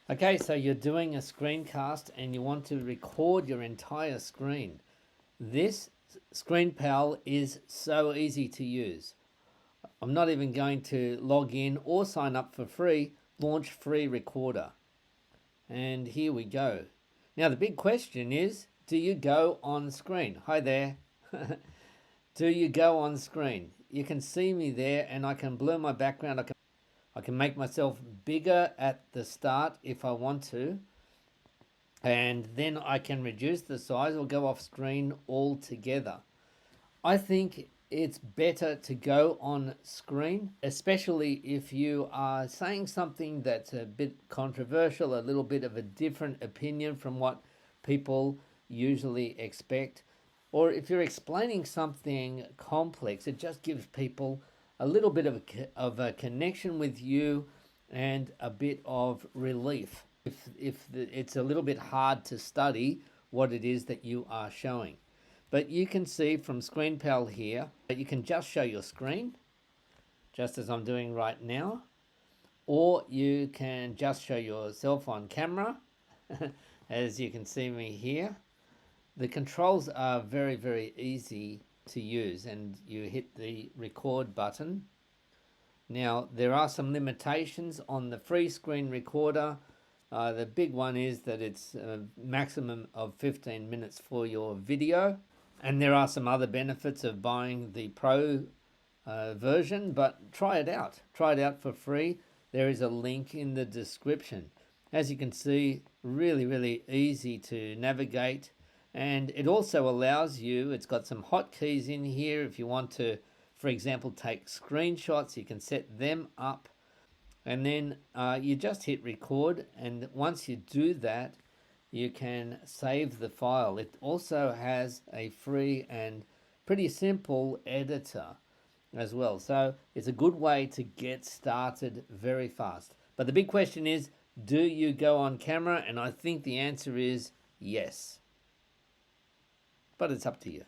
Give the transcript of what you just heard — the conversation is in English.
Okay, so you're doing a screencast and you want to record your entire screen. This ScreenPal is so easy to use. I'm not even going to log in or sign up for free. Launch free recorder. And here we go. Now the big question is, do you go on screen? Hi there. Do you go on screen? You can see me there and I can blur my background. I can make myself bigger at the start if I want to, and then I can reduce the size or go off screen altogether. I think it's better to go on screen, especially if you are saying something that's a bit controversial, a little bit of a different opinion from what people usually expect. Or if you're explaining something complex, it just gives people a little bit of a connection with you and a bit of relief if it's a little bit hard to study what it is that you are showing. But you can see from ScreenPal here that you can just show your screen, just as I'm doing right now, or you can just show yourself on camera, as you can see me here. The controls are very, very easy to use, and you hit the record button. Now, there are some limitations on the free screen recorder. The big one is that it's a maximum of 15 minutes for your video. And there are some other benefits of buying the Pro version, but try it out. Try it out for free. There is a link in the description. As you can see, really, really easy to navigate. And it also allows you, it's got some hotkeys in here. If you want to, for example, take screenshots, you can set them up. And then you just hit record. And once you do that, you can save the file. It also has a free and pretty simple editor as well. So it's a good way to get started very fast. But the big question is, do you go on camera? And I think the answer is yes. But it's up to you.